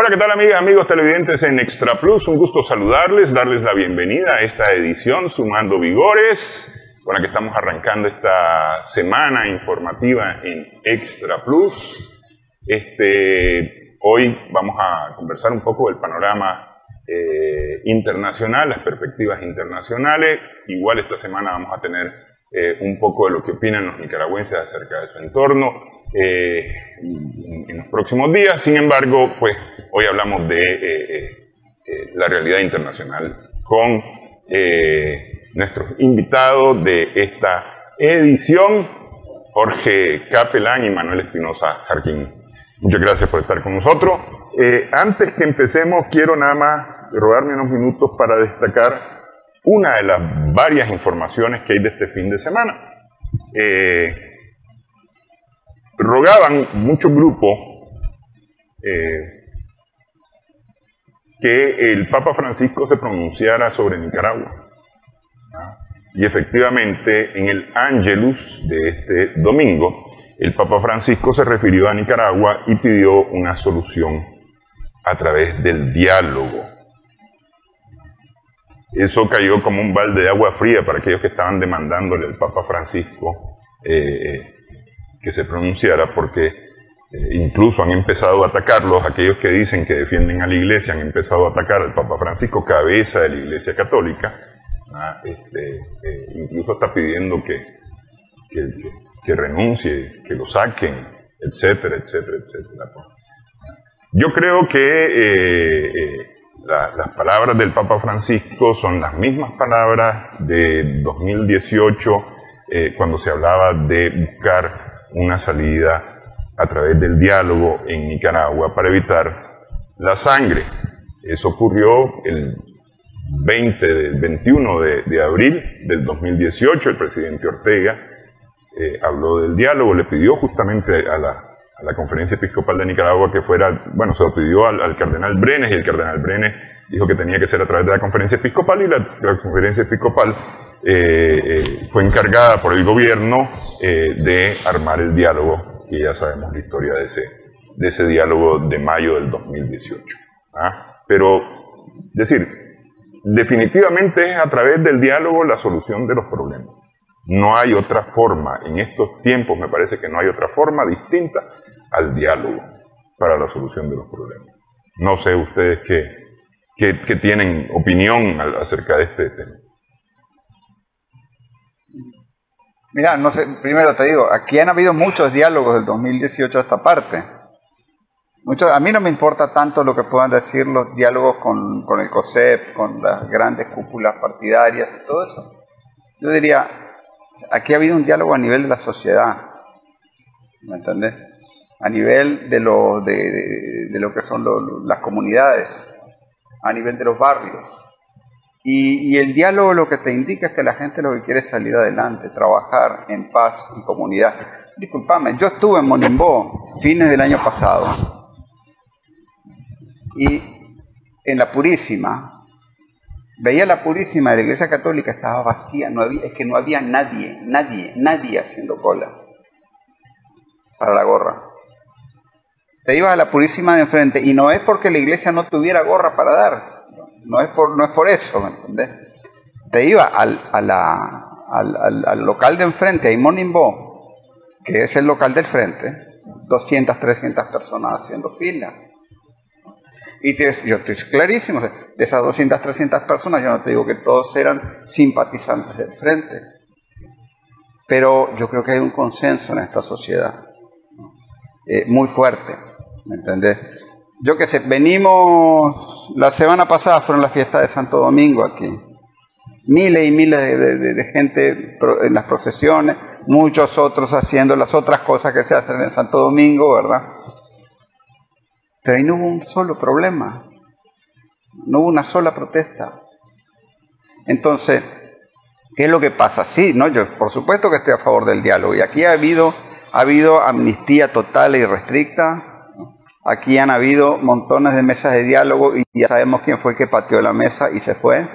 Hola, ¿qué tal amigas, amigos televidentes en Extra Plus? Un gusto saludarles, darles la bienvenida a esta edición Sumando Vigores, con la que estamos arrancando esta semana informativa en Extra Plus. Hoy vamos a conversar un poco del panorama internacional, las perspectivas internacionales. Igual esta semana vamos a tener un poco de lo que opinan los nicaragüenses acerca de su entorno en los próximos días. Sin embargo, pues hoy hablamos de la realidad internacional con nuestros invitados de esta edición, Jorge Capelán y Manuel Espinosa Jarquín. Muchas gracias por estar con nosotros. Antes que empecemos, quiero nada más robarme unos minutos para destacar una de las varias informaciones que hay de este fin de semana. Rogaban muchos grupos que el Papa Francisco se pronunciara sobre Nicaragua. Y efectivamente, en el Ángelus de este domingo, el Papa Francisco se refirió a Nicaragua y pidió una solución a través del diálogo. Eso cayó como un balde de agua fría para aquellos que estaban demandándole al Papa Francisco que se pronunciara, porque incluso han empezado a atacarlos, aquellos que dicen que defienden a la Iglesia han empezado a atacar al Papa Francisco, cabeza de la Iglesia Católica, incluso está pidiendo que renuncie, que lo saquen, etcétera, etcétera, etcétera. Yo creo que las palabras del Papa Francisco son las mismas palabras de 2018, cuando se hablaba de buscar una salida a través del diálogo en Nicaragua para evitar la sangre. Eso ocurrió el 21 de abril del 2018. El presidente Ortega habló del diálogo, le pidió justamente a la Conferencia Episcopal de Nicaragua que fuera, bueno, se lo pidió al cardenal Brenes, y el cardenal Brenes dijo que tenía que ser a través de la Conferencia Episcopal, y la Conferencia Episcopal fue encargada por el gobierno de armar el diálogo, y ya sabemos la historia de ese diálogo de mayo del 2018. Pero, decir, definitivamente es a través del diálogo la solución de los problemas. No hay otra forma, en estos tiempos me parece que no hay otra forma distinta al diálogo para la solución de los problemas. No sé ustedes qué tienen opinión acerca de este tema. Mira, no sé, primero te digo, aquí han habido muchos diálogos del 2018 a esta parte. A mí no me importa tanto lo que puedan decir los diálogos con el COSEP, con las grandes cúpulas partidarias y todo eso. Yo diría, aquí ha habido un diálogo a nivel de la sociedad, ¿me entendés? A nivel de lo que son las comunidades, a nivel de los barrios. Y el diálogo lo que te indica es que la gente lo que quiere es salir adelante, trabajar en paz y comunidad. Disculpame, yo estuve en Monimbó fines del año pasado, y en la Purísima, veía la Purísima de la Iglesia Católica, estaba vacía, no había nadie haciendo cola para la gorra. Te ibas a la Purísima de enfrente, y no es porque la iglesia no tuviera gorra para dar, no es por eso, ¿me entendés? Te iba al local de enfrente, a Monimbó, que es el local del frente, 200, 300 personas haciendo fila. Y yo estoy clarísimo, de esas 200, 300 personas, yo no te digo que todos eran simpatizantes del frente, pero yo creo que hay un consenso en esta sociedad, muy fuerte, ¿me entendés? Yo qué sé, venimos, la semana pasada fueron las fiestas de Santo Domingo aquí, miles y miles de gente en las procesiones, muchos otros haciendo las otras cosas que se hacen en Santo Domingo, ¿verdad? Pero ahí no hubo un solo problema, no hubo una sola protesta. Entonces, ¿qué es lo que pasa? Sí, no, yo por supuesto que estoy a favor del diálogo, y aquí ha habido amnistía total e irrestricta. Aquí han habido montones de mesas de diálogo, y ya sabemos quién fue el que pateó la mesa y se fue,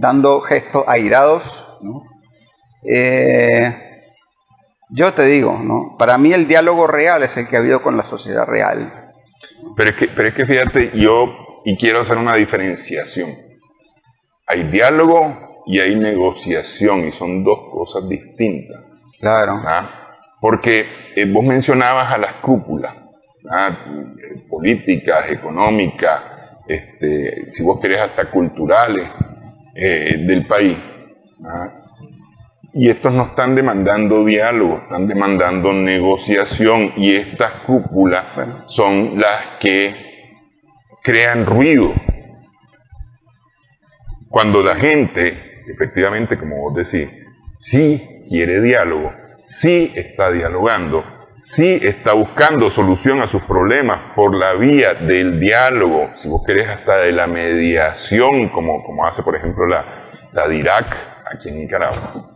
dando gestos airados, ¿no? Yo te digo, ¿no? Para mí el diálogo real es el que ha habido con la sociedad real. Pero es que fíjate, y quiero hacer una diferenciación. Hay diálogo y hay negociación, y son dos cosas distintas. Claro. Porque vos mencionabas a las cúpulas, políticas, económicas, si vos querés hasta culturales del país. Y estos no están demandando diálogo, están demandando negociación, y estas cúpulas son las que crean ruido. Cuando la gente, efectivamente, como vos decís, sí quiere diálogo, sí está dialogando, sí está buscando solución a sus problemas por la vía del diálogo, si vos querés hasta de la mediación, como hace por ejemplo la DIRAC aquí en Nicaragua,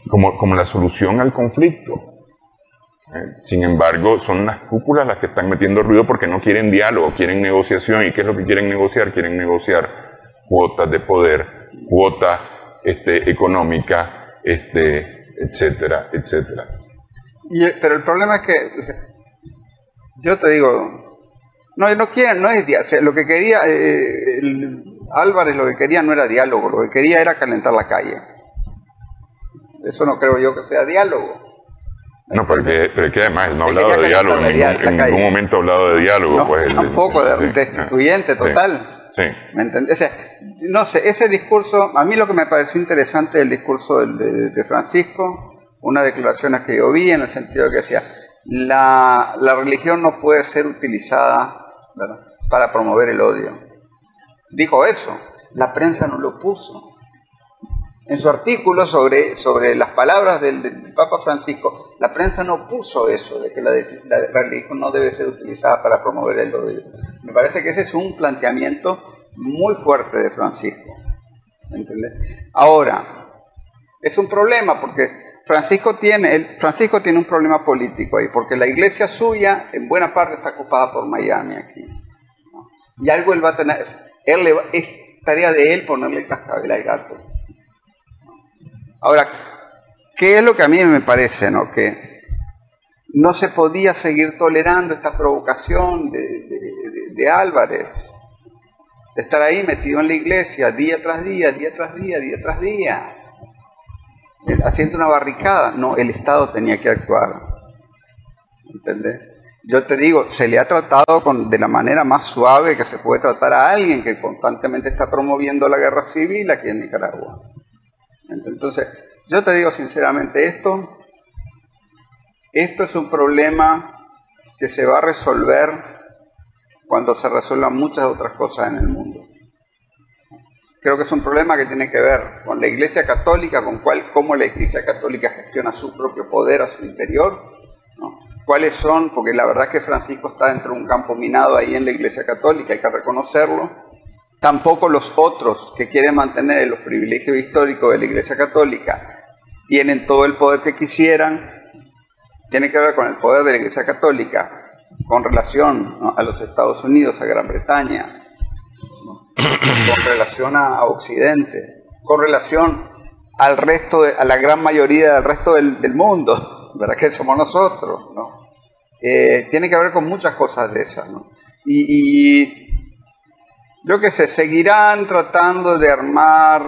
como la solución al conflicto. Sin embargo, son las cúpulas las que están metiendo ruido porque no quieren diálogo, quieren negociación. ¿Y qué es lo que quieren negociar? Quieren negociar cuotas de poder, cuotas económicas, etcétera, etcétera. Pero el problema es que, yo te digo, no es diálogo. Lo que quería Álvarez, lo que quería no era diálogo, lo que quería era calentar la calle. Eso no creo yo que sea diálogo. No, pero es que además no ha hablado de diálogo, en ningún momento ha hablado de diálogo. No, pues, tampoco, destituyente total. Sí. ¿Me entendés? O sea, no sé, ese discurso, a mí lo que me pareció interesante del discurso de Francisco, unas declaraciones que yo vi en el sentido de que decía, la religión no puede ser utilizada, ¿verdad?, para promover el odio. Dijo eso, la prensa no lo puso. En su artículo sobre las palabras del Papa Francisco, la prensa no puso eso, de que la religión no debe ser utilizada para promover el odio. Me parece que ese es un planteamiento muy fuerte de Francisco. ¿Entendés? Ahora, es un problema porque Francisco tiene un problema político ahí, porque la iglesia suya en buena parte está ocupada por Miami aquí, ¿no? Y algo él va a tener, es tarea de él ponerle cascabel al gato. Ahora, ¿qué es lo que a mí me parece, no? Que no se podía seguir tolerando esta provocación de Álvarez, de estar ahí metido en la iglesia día tras día, día tras día, día tras día, haciendo una barricada. No, el Estado tenía que actuar. ¿Entendés? Yo te digo, se le ha tratado de la manera más suave que se puede tratar a alguien que constantemente está promoviendo la guerra civil aquí en Nicaragua. Entonces, yo te digo sinceramente, esto es un problema que se va a resolver cuando se resuelvan muchas otras cosas en el mundo. Creo que es un problema que tiene que ver con la Iglesia Católica, con cómo la Iglesia Católica gestiona su propio poder a su interior, ¿no? ¿Cuáles son? Porque la verdad es que Francisco está dentro de un campo minado ahí en la Iglesia Católica, hay que reconocerlo. Tampoco los otros que quieren mantener los privilegios históricos de la Iglesia Católica tienen todo el poder que quisieran. Tiene que ver con el poder de la Iglesia Católica con relación, ¿no?, a los Estados Unidos, a Gran Bretaña, ¿no?, con relación a Occidente, con relación al resto, a la gran mayoría del resto del mundo, ¿verdad?, que somos nosotros, ¿no? Tiene que ver con muchas cosas de esas, ¿no? Y yo qué sé, seguirán tratando de armar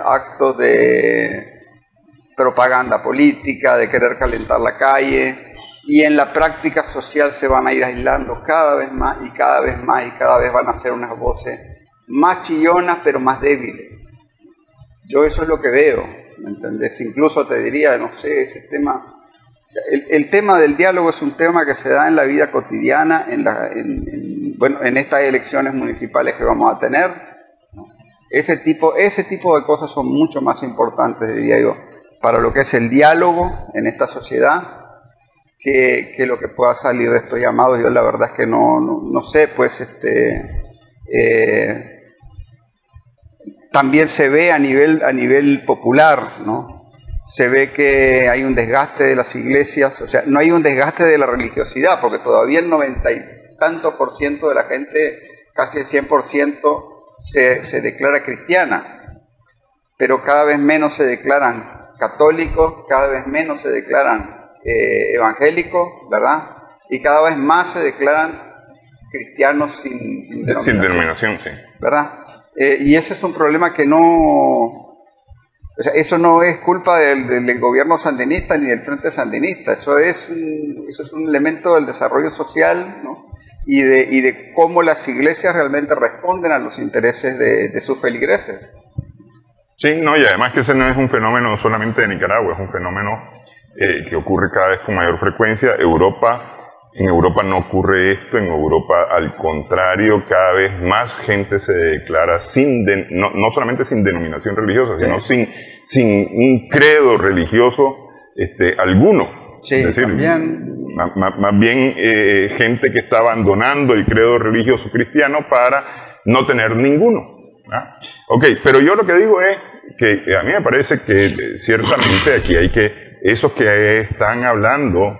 actos de propaganda política, de querer calentar la calle, y en la práctica social se van a ir aislando cada vez más y cada vez más, y cada vez van a ser unas voces más chillonas pero más débiles. Yo eso es lo que veo, ¿me entendés? Incluso te diría, no sé, ese tema, el tema del diálogo es un tema que se da en la vida cotidiana, en estas elecciones municipales que vamos a tener, ¿no? Ese tipo de cosas son mucho más importantes, diría yo, para lo que es el diálogo en esta sociedad, que lo que pueda salir de estos llamados. Yo la verdad es que no sé, pues también se ve a nivel popular, ¿no? Se ve que hay un desgaste de las iglesias, o sea, no hay un desgaste de la religiosidad, porque todavía el 90 y tanto por ciento de la gente, casi el 100%, se declara cristiana, pero cada vez menos se declaran católicos, cada vez menos se declaran evangélicos, ¿verdad? Y cada vez más se declaran cristianos sin denominación, sí. ¿Verdad? Y ese es un problema que o sea, eso no es culpa del gobierno sandinista ni del Frente Sandinista, eso es un elemento del desarrollo social, ¿no? Y de cómo las iglesias realmente responden a los intereses de sus feligreses. Sí, no, y además que ese no es un fenómeno solamente de Nicaragua, es un fenómeno que ocurre cada vez con mayor frecuencia. En Europa no ocurre esto, en Europa al contrario, cada vez más gente se declara no solamente sin denominación religiosa, sino sin un credo religioso alguno. Sí, es decir, más bien gente que está abandonando el credo religioso cristiano para no tener ninguno. ¿Ah? Ok, pero yo lo que digo es que a mí me parece que ciertamente aquí esos que están hablando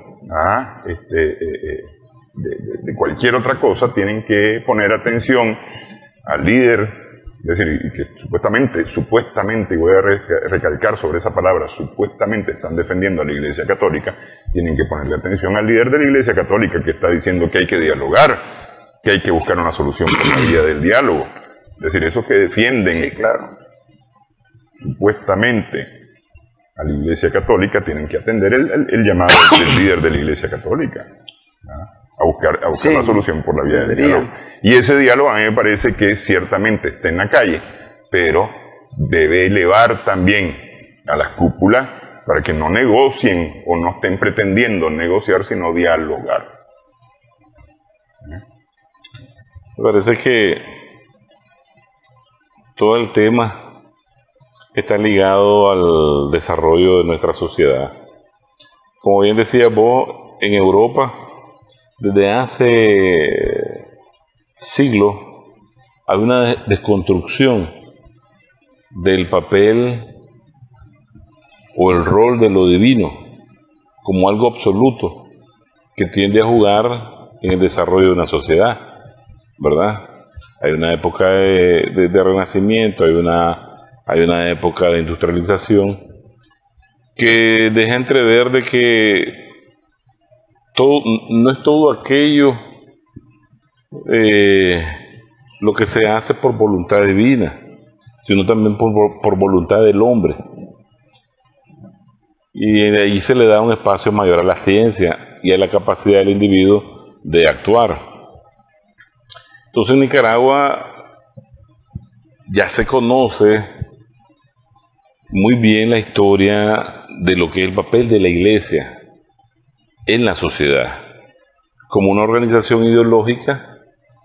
de cualquier otra cosa tienen que poner atención al líder. Es decir, que supuestamente, y voy a recalcar sobre esa palabra, supuestamente están defendiendo a la Iglesia Católica, tienen que ponerle atención al líder de la Iglesia Católica que está diciendo que hay que dialogar, que hay que buscar una solución por la vía del diálogo. Es decir, esos que defienden, sí, claro, supuestamente a la Iglesia Católica tienen que atender el llamado del líder de la Iglesia Católica, a buscar una solución por la vía del diálogo. Y ese diálogo a mí me parece que ciertamente está en la calle, pero debe elevar también a las cúpulas para que no negocien o no estén pretendiendo negociar, sino dialogar. Me parece que todo el tema está ligado al desarrollo de nuestra sociedad. Como bien decía vos, en Europa, desde hace siglos, hay una desconstrucción del papel o el rol de lo divino como algo absoluto que tiende a jugar en el desarrollo de una sociedad, ¿verdad? Hay una época de renacimiento, hay una época de industrialización que deja entrever de que no es todo aquello lo que se hace por voluntad divina, sino también por voluntad del hombre. Y de ahí se le da un espacio mayor a la ciencia y a la capacidad del individuo de actuar. Entonces en Nicaragua ya se conoce muy bien la historia de lo que es el papel de la Iglesia en la sociedad, como una organización ideológica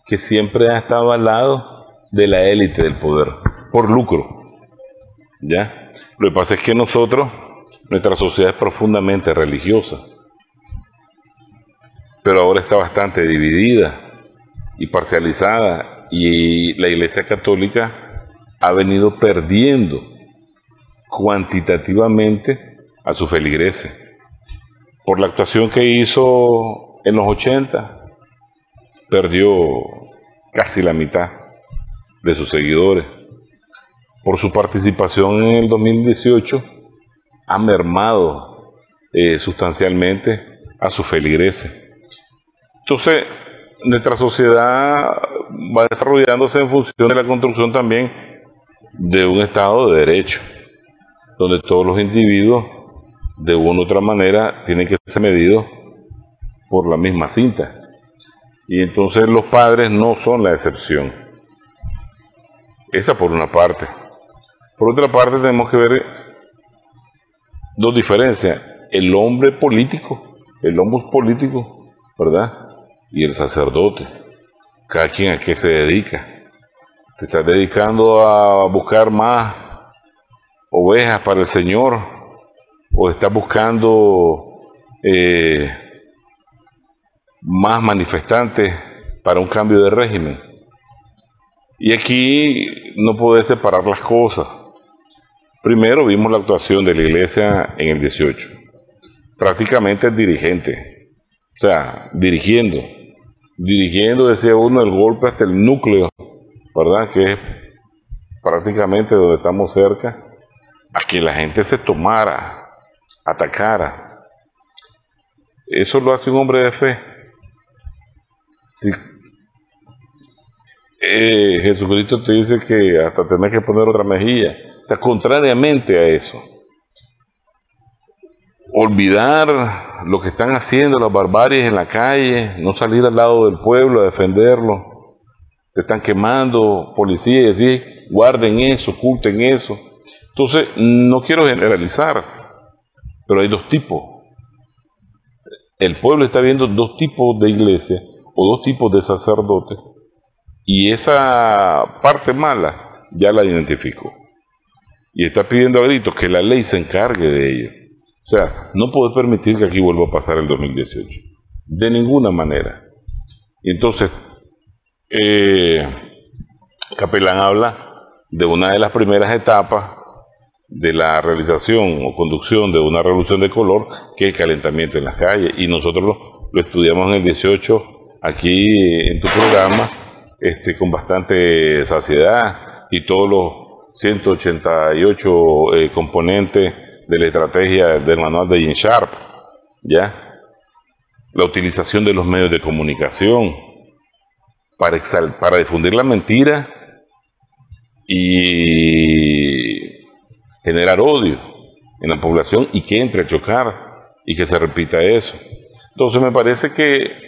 que siempre ha estado al lado de la élite del poder, por lucro. ¿Ya? Lo que pasa es que nuestra sociedad es profundamente religiosa, pero ahora está bastante dividida y parcializada, y la Iglesia Católica ha venido perdiendo cuantitativamente a sus feligreses por la actuación que hizo en los 80. Perdió casi la mitad de sus seguidores. Por su participación en el 2018 ha mermado sustancialmente a sus feligreses. Entonces nuestra sociedad va desarrollándose en función de la construcción también de un Estado de Derecho, donde todos los individuos de una u otra manera tienen que ser medidos por la misma cinta. Y entonces los padres no son la excepción. Esa por una parte. Por otra parte tenemos que ver dos diferencias: el hombre político, ¿verdad? Y el sacerdote. Cada quien a qué se dedica. ¿Te estás dedicando a buscar más ovejas para el Señor, o estás buscando más manifestantes para un cambio de régimen? Y aquí no puedes separar las cosas. Primero vimos la actuación de la Iglesia en el 18, prácticamente dirigente, o sea, dirigiendo, decía uno, el golpe hasta el núcleo, ¿verdad? Que es prácticamente donde estamos cerca, a que la gente se tomara, atacara. Eso lo hace un hombre de fe. Sí. Jesucristo te dice que hasta tenés que poner otra mejilla. O sea, contrariamente a eso, olvidar lo que están haciendo las barbaries en la calle, no salir al lado del pueblo a defenderlo, se están quemando policías y decir, guarden eso, oculten eso. Entonces, no quiero generalizar, pero hay dos tipos. El pueblo está viendo dos tipos de iglesias o dos tipos de sacerdotes, y esa parte mala ya la identificó. Y está pidiendo a gritos que la ley se encargue de ello. O sea, no puede permitir que aquí vuelva a pasar el 2018. De ninguna manera. Y entonces, Capelán habla de una de las primeras etapas de la realización o conducción de una revolución de color, que es el calentamiento en las calles. Y nosotros lo estudiamos en el 18 aquí en tu programa, con bastante saciedad, y todos los 188 componentes de la estrategia del manual de Gene Sharp, ¿ya? La utilización de los medios de comunicación para difundir la mentira y generar odio en la población y que entre a chocar y que se repita eso. Entonces me parece que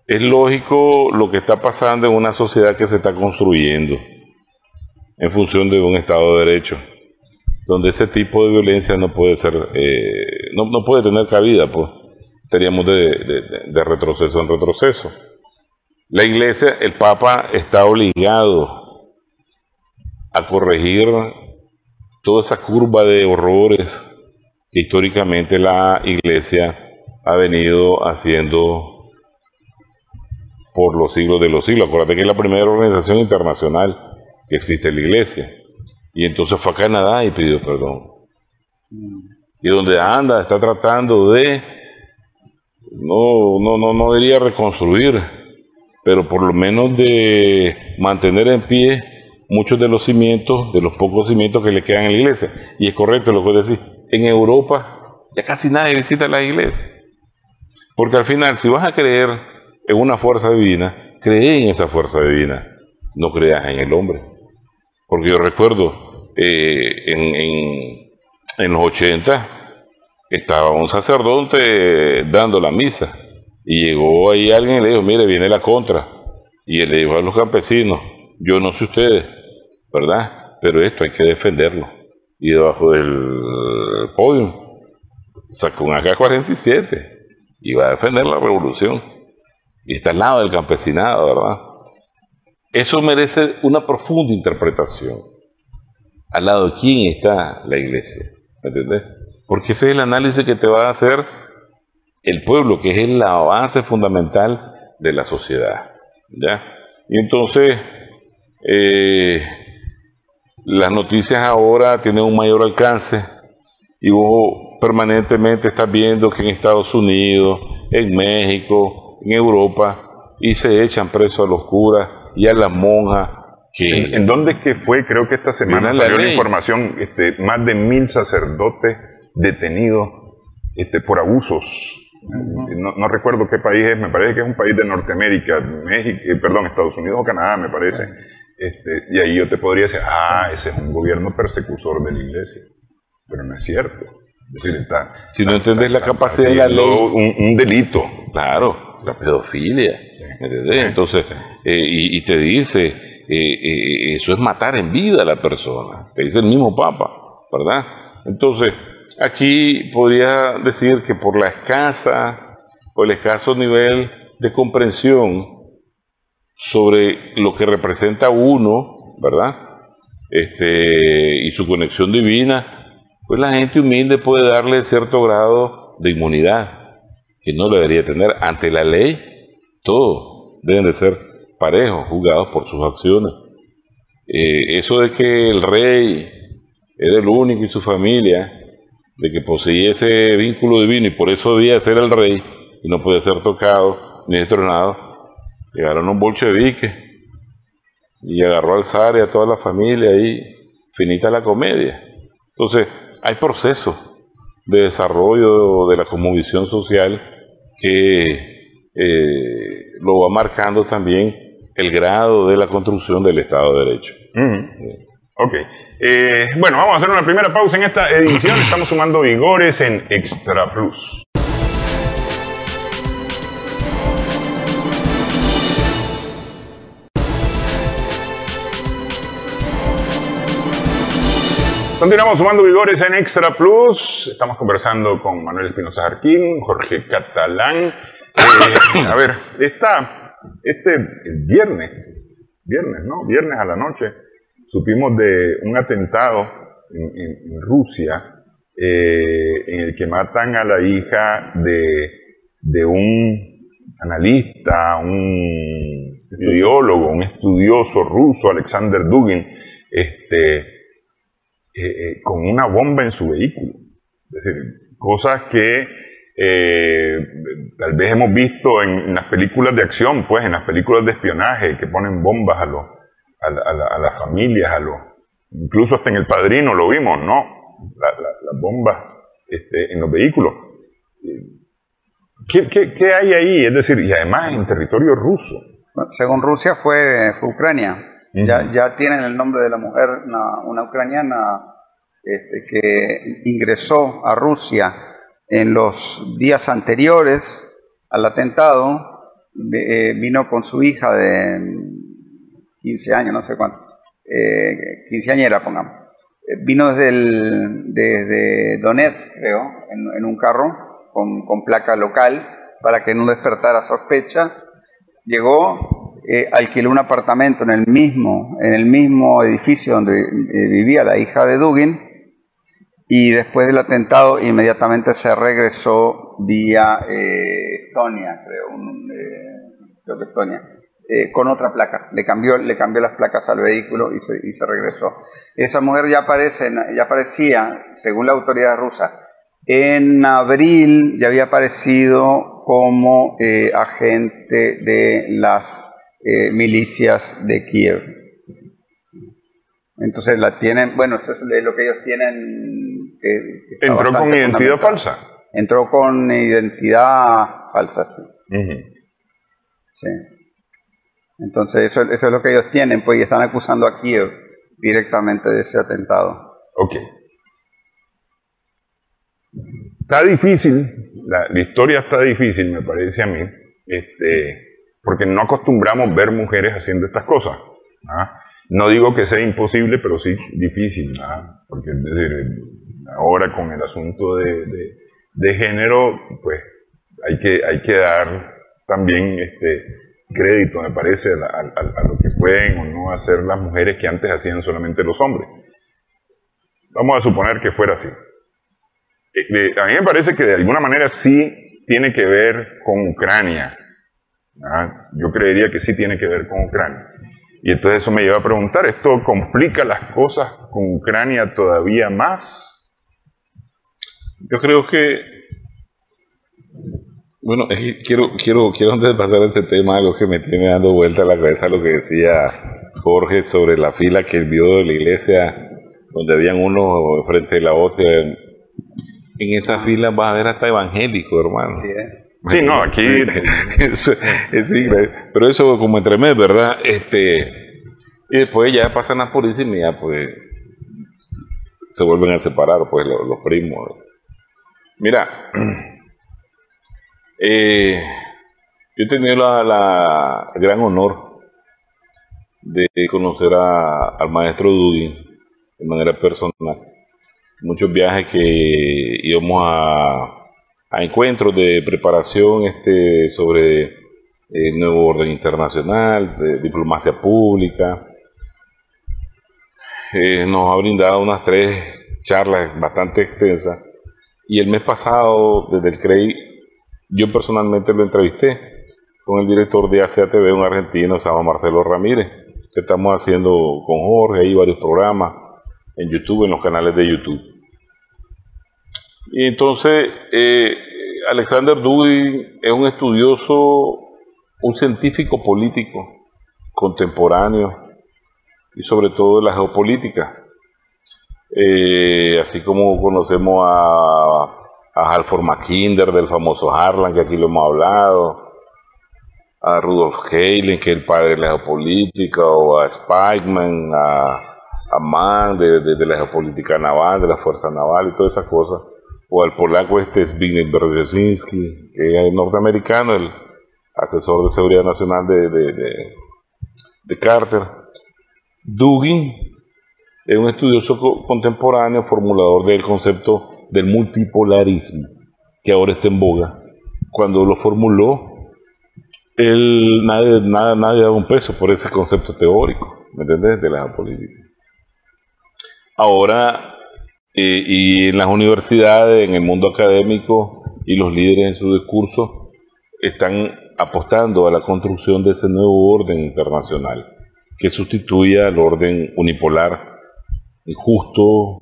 es lógico lo que está pasando en una sociedad que se está construyendo en función de un Estado de Derecho, donde ese tipo de violencia no puede ser, no puede tener cabida, pues estaríamos de retroceso en retroceso. La Iglesia, el Papa está obligado a corregir toda esa curva de horrores que históricamente la Iglesia ha venido haciendo por los siglos de los siglos. Acuérdate que es la primera organización internacional que existe en la Iglesia. Y entonces fue a Canadá y pidió perdón. Y donde anda, está tratando de, no diría reconstruir, pero por lo menos de mantener en pie muchos de los cimientos, de los pocos cimientos que le quedan en la Iglesia. Y es correcto lo que decís. En Europa ya casi nadie visita la Iglesia. Porque al final, si vas a creer en una fuerza divina, cree en esa fuerza divina, no creas en el hombre. Porque yo recuerdo en los 80 estaba un sacerdote dando la misa y llegó ahí alguien y le dijo, mire, viene la contra, y él le dijo a los campesinos, yo no sé ustedes, ¿verdad? Pero esto hay que defenderlo. Y debajo del podio sacó un AK-47 y va a defender la revolución. Y está al lado del campesinado, ¿verdad? Eso merece una profunda interpretación. ¿Al lado de quién está la Iglesia? ¿Me entendés? Porque ese es el análisis que te va a hacer el pueblo, que es la base fundamental de la sociedad, ¿ya? Y entonces, las noticias ahora tienen un mayor alcance y vos permanentemente estás viendo que en Estados Unidos, en México, en Europa, y se echan presos a los curas y a las monjas. ¿En dónde es que fue? Creo que esta semana salió la información, más de 1000 sacerdotes detenidos por abusos. No recuerdo qué país es, me parece que es un país de Norteamérica, Estados Unidos o Canadá, me parece. Y ahí yo te podría decir, ese es un gobierno persecutor de la Iglesia. Pero no es cierto. Es decir, si no entendés la capacidad de la ley, un delito. Claro, la pedofilia. ¿Entendés? Entonces, y te dice, eso es matar en vida a la persona. Te dice el mismo Papa, ¿verdad? Entonces, aquí podría decir que por la escasa o el escaso nivel de comprensión sobre lo que representa uno, ¿verdad? Y su conexión divina, pues la gente humilde puede darle cierto grado de inmunidad que no debería tener ante la ley. Todos deben de ser parejos, juzgados por sus acciones. Eso de que el rey era el único y su familia, de que poseía ese vínculo divino y por eso debía ser el rey y no podía ser tocado ni destronado, llegaron un bolchevique y agarró al zar y a toda la familia y finita la comedia. Entonces, hay procesos de desarrollo de la cosmovisión social que lo va marcando también el grado de la construcción del Estado de Derecho. Ok. Bueno, vamos a hacer una primera pausa en esta edición. Estamos sumando vigores en Extra Plus. Continuamos sumando vigores en Extra Plus. Estamos conversando con Manuel Espinosa Jarquín, Jorge Catalán. A ver, el viernes a la noche, supimos de un atentado en Rusia, en el que matan a la hija de un analista, un ideólogo, un estudioso ruso, Alexander Dugin, con una bomba en su vehículo. Es decir, cosas que tal vez hemos visto en las películas de acción, pues en las películas de espionaje, que ponen bombas a las familias, incluso hasta en El Padrino lo vimos, ¿no? Las bombas en los vehículos. ¿Qué hay ahí? Es decir, y además en territorio ruso. Bueno, según Rusia fue Ucrania. Ya tienen el nombre de la mujer, una ucraniana que ingresó a Rusia en los días anteriores al atentado. Vino con su hija de 15 años, no sé cuánto, quinceañera, pongamos. Vino desde Donetsk, creo, en un carro con placa local para que no despertara sospecha. Llegó, alquiló un apartamento en el mismo edificio donde vivía la hija de Dugin, y después del atentado inmediatamente se regresó vía Estonia, creo que Estonia, con otra placa. Le cambió las placas al vehículo y se regresó. Esa mujer ya aparecía, según la autoridad rusa, en abril ya había aparecido como agente de las milicias de Kiev. Entonces la tienen, bueno, eso es lo que ellos tienen. Que entró con identidad falsa. Entró con identidad falsa, sí. Sí. Entonces eso es lo que ellos tienen, pues, y están acusando a Kiev directamente de ese atentado. Ok. Está difícil, la historia está difícil, me parece a mí, porque no acostumbramos ver mujeres haciendo estas cosas. No digo que sea imposible, pero sí difícil, porque es decir, ahora con el asunto de género, pues hay que dar también crédito, me parece, a lo que pueden o no hacer las mujeres que antes hacían solamente los hombres. Vamos a suponer que fuera así. A mí me parece que de alguna manera sí tiene que ver con Ucrania. Yo creería que sí tiene que ver con Ucrania. Y entonces eso me lleva a preguntar, ¿esto complica las cosas con Ucrania todavía más? Yo creo que, bueno, quiero antes de pasar a este tema, algo que me tiene dando vuelta a la cabeza, lo que decía Jorge sobre la fila que él vio de la iglesia, donde habían unos frente de la otra. En esa fila vas a ver hasta evangélicos, hermano. Sí, no, aquí... pero eso como entremés, ¿verdad? Y después ya pasan las policías y ya pues se vuelven a separar, pues los primos. Mira, yo he tenido la gran honor de conocer al maestro Dugin de manera personal. Muchos viajes que íbamos a encuentros de preparación sobre el nuevo orden internacional, de diplomacia pública. Nos ha brindado unas 3 charlas bastante extensas, y el mes pasado desde el CREI yo personalmente lo entrevisté con el director de ACATV, un argentino, se llama Marcelo Ramírez, que estamos haciendo con Jorge ahí varios programas en YouTube, en los canales de YouTube. Y entonces Alexander Dugin es un estudioso, un científico político contemporáneo y sobre todo de la geopolítica. así como conocemos a Halford Mackinder, del famoso Harlan, que aquí lo hemos hablado, a Rudolf Heilen, que es el padre de la geopolítica, o a Spikeman, a Mann, de la geopolítica naval, de la fuerza naval y todas esas cosas, o al polaco Zbigniew Brzezinski, que es norteamericano, el asesor de seguridad nacional de Carter. Dugin es un estudioso contemporáneo, formulador del concepto del multipolarismo, que ahora está en boga. Cuando lo formuló, nadie daba un peso por ese concepto teórico, ¿me entendés?, de la geopolítica. Ahora, y en las universidades, en el mundo académico, y los líderes en su discurso están apostando a la construcción de ese nuevo orden internacional que sustituya al orden unipolar, injusto,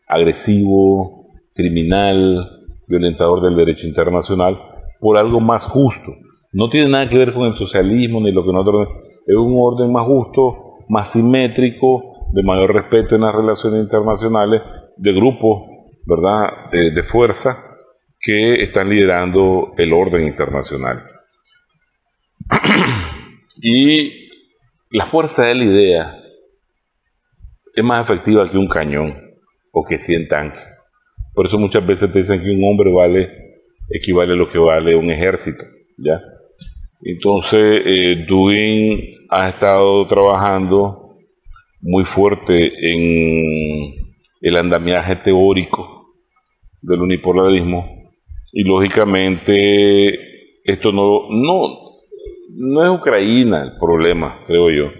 agresivo, criminal, violentador del derecho internacional, por algo más justo. No tiene nada que ver con el socialismo ni lo que nosotros... Es un orden más justo, más simétrico, de mayor respeto en las relaciones internacionales, de grupos, ¿verdad?, de fuerza que están liderando el orden internacional. Y la fuerza de la idea es más efectiva que un cañón o que 100 tanques. Por eso muchas veces te dicen que un hombre equivale a lo que vale un ejército, ¿ya? Entonces, Dugin ha estado trabajando muy fuerte en el andamiaje teórico del unipolarismo, y lógicamente esto no es Ucrania el problema, creo yo,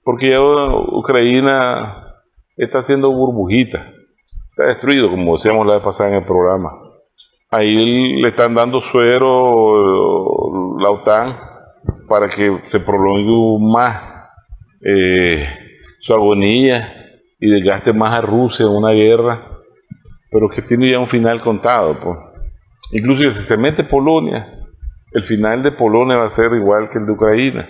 porque ya Ucrania está haciendo burbujitas, está destruido, como decíamos la vez pasada en el programa. Ahí le están dando suero la OTAN para que se prolongue más su agonía y desgaste más a Rusia en una guerra, pero que tiene ya un final contado, pues. Incluso si se mete Polonia, el final de Polonia va a ser igual que el de Ucrania.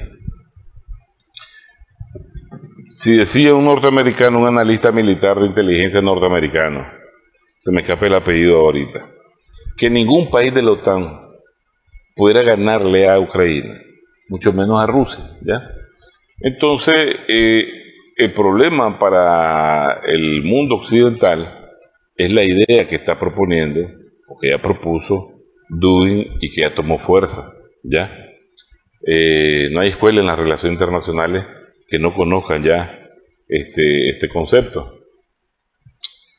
Si decía un norteamericano, un analista militar de inteligencia norteamericano, se me escapa el apellido ahorita, que ningún país de la OTAN pudiera ganarle a Ucrania, mucho menos a Rusia, ¿ya? Entonces, el problema para el mundo occidental es la idea que está proponiendo, o que ya propuso Dugin y que ya tomó fuerza, ¿ya? No hay escuela en las relaciones internacionales que no conozcan ya este concepto.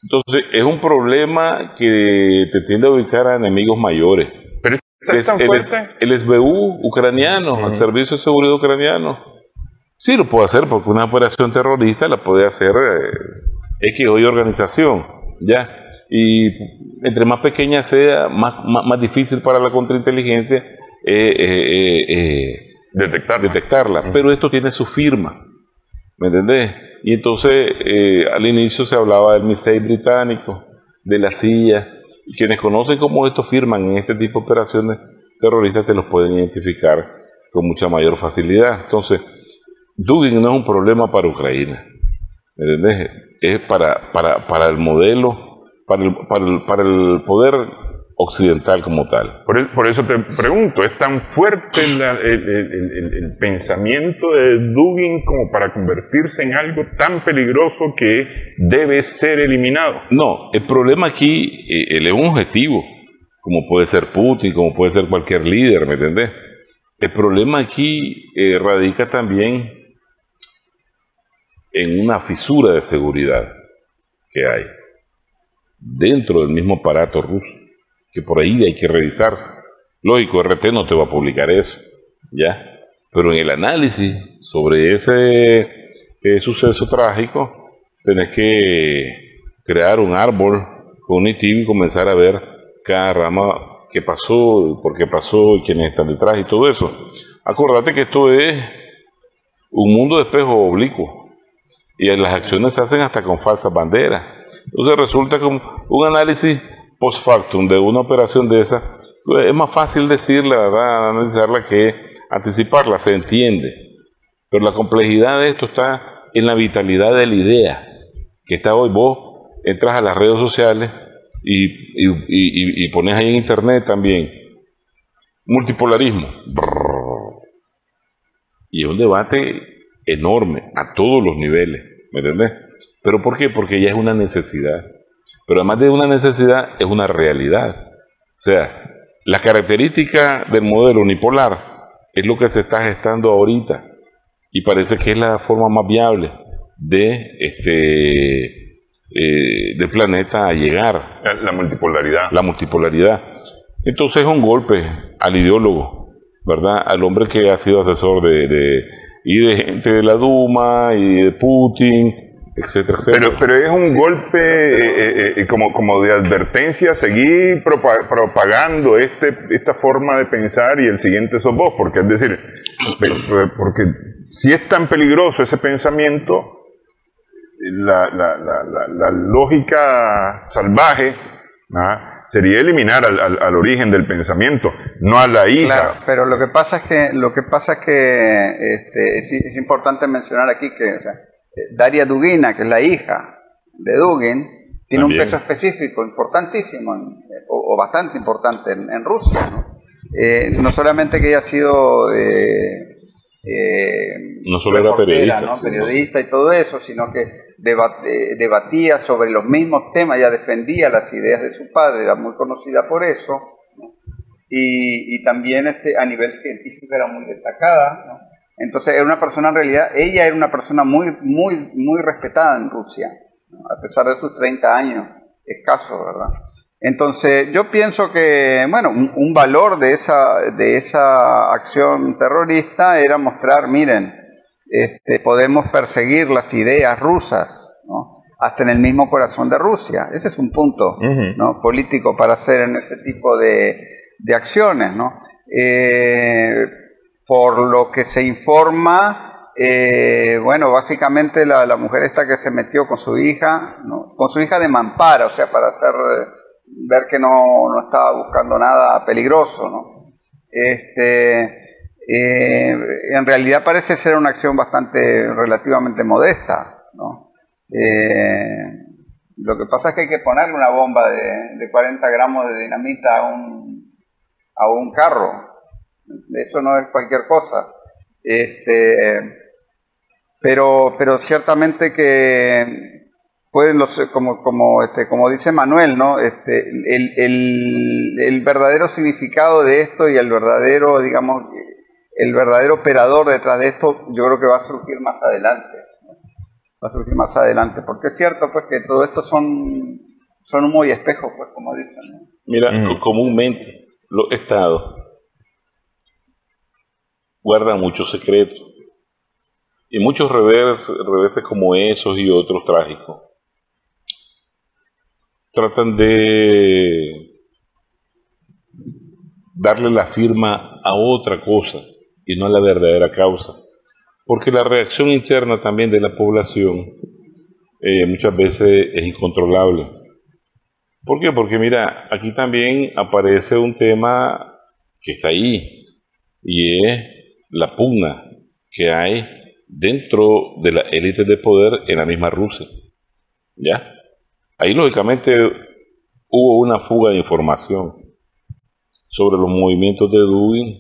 Entonces, es un problema que te tiende a ubicar a enemigos mayores. Pero es tan fuerte. El SBU ucraniano, el Servicio de Seguridad ucraniano, sí lo puede hacer, porque una operación terrorista la puede hacer X o Y organización, ¿ya? Y entre más pequeña sea, más difícil para la contrainteligencia detectarla. Pero esto tiene su firma, ¿me entendés? Y entonces, al inicio se hablaba del MI6 británico, de la CIA, y quienes conocen cómo esto firman en este tipo de operaciones terroristas te los pueden identificar con mucha mayor facilidad. Entonces, Dugin no es un problema para Ucrania, ¿me entendés? Es para el modelo, para el poder occidental como tal. Por eso te pregunto, ¿es tan fuerte el pensamiento de Dugin como para convertirse en algo tan peligroso que debe ser eliminado? No, el problema aquí, él es un objetivo, como puede ser Putin, como puede ser cualquier líder, ¿me entendés? El problema aquí radica también en una fisura de seguridad que hay dentro del mismo aparato ruso, que por ahí hay que revisar. Lógico, RT no te va a publicar eso, ¿ya? Pero en el análisis sobre ese suceso trágico, tenés que crear un árbol cognitivo y comenzar a ver cada rama qué pasó, por qué pasó, y quiénes están detrás y todo eso. Acordate que esto es un mundo de espejo oblicuo, y las acciones se hacen hasta con falsas banderas. Entonces resulta que un análisis post factum de una operación de esa, pues es más fácil decirla, ¿verdad?, analizarla que anticiparla, se entiende. Pero la complejidad de esto está en la vitalidad de la idea, que está hoy. Vos entras a las redes sociales y pones ahí en internet también multipolarismo. Y es un debate enorme a todos los niveles, ¿me entendés? ¿Pero por qué? Porque ya es una necesidad. Pero además de una necesidad, es una realidad. O sea, la característica del modelo unipolar es lo que se está gestando ahorita y parece que es la forma más viable del planeta a llegar. La multipolaridad. La multipolaridad. Entonces es un golpe al ideólogo, ¿verdad? Al hombre que ha sido asesor de gente de la Duma y de Putin, etcétera, etcétera. Pero es un golpe como de advertencia, seguir propagando esta forma de pensar y el siguiente sos vos, porque es decir, porque si es tan peligroso ese pensamiento, la lógica salvaje sería eliminar al origen del pensamiento, no a la hija. Claro, pero lo que pasa es que es importante mencionar aquí que, o sea, Daria Dugina, que es la hija de Dugin, tiene también un peso específico importantísimo, o bastante importante en Rusia, ¿no? No solamente que ella ha sido no solo era periodista, ¿no? Periodista y todo eso, sino que debatía sobre los mismos temas, ella defendía las ideas de su padre, era muy conocida por eso, ¿no? Y también a nivel científico era muy destacada, ¿no? Entonces era una persona, en realidad, ella era una persona muy respetada en Rusia, ¿no? A pesar de sus 30 años escasos, ¿verdad? Entonces yo pienso que, bueno, un valor de esa acción terrorista era mostrar, miren, podemos perseguir las ideas rusas, ¿no? Hasta en el mismo corazón de Rusia. Ese es un punto, ¿no? político para hacer en ese tipo de acciones, ¿no? Por lo que se informa, bueno, básicamente la mujer esta que se metió con su hija, ¿no? Con su hija de mampara, o sea, para ver que no estaba buscando nada peligroso, ¿no? En realidad parece ser una acción relativamente modesta, ¿no? Lo que pasa es que hay que ponerle una bomba de 40 gramos de dinamita a un carro. Eso no es cualquier cosa. Pero ciertamente que pueden como dice Manuel, ¿no? El verdadero significado de esto y el verdadero operador detrás de esto, yo creo que va a surgir más adelante. Porque es cierto, pues, que todo esto son humo y espejo, pues, como dicen, ¿no? Mira, comúnmente los estados guardan muchos secretos y muchos reveses como esos y otros trágicos tratan de darle la firma a otra cosa y no a la verdadera causa, porque la reacción interna también de la población muchas veces es incontrolable. ¿Por qué? Porque mira, aquí también aparece un tema que está ahí y es la pugna que hay dentro de las élites de poder en la misma Rusia, ¿ya? Ahí lógicamente hubo una fuga de información sobre los movimientos de Dugin,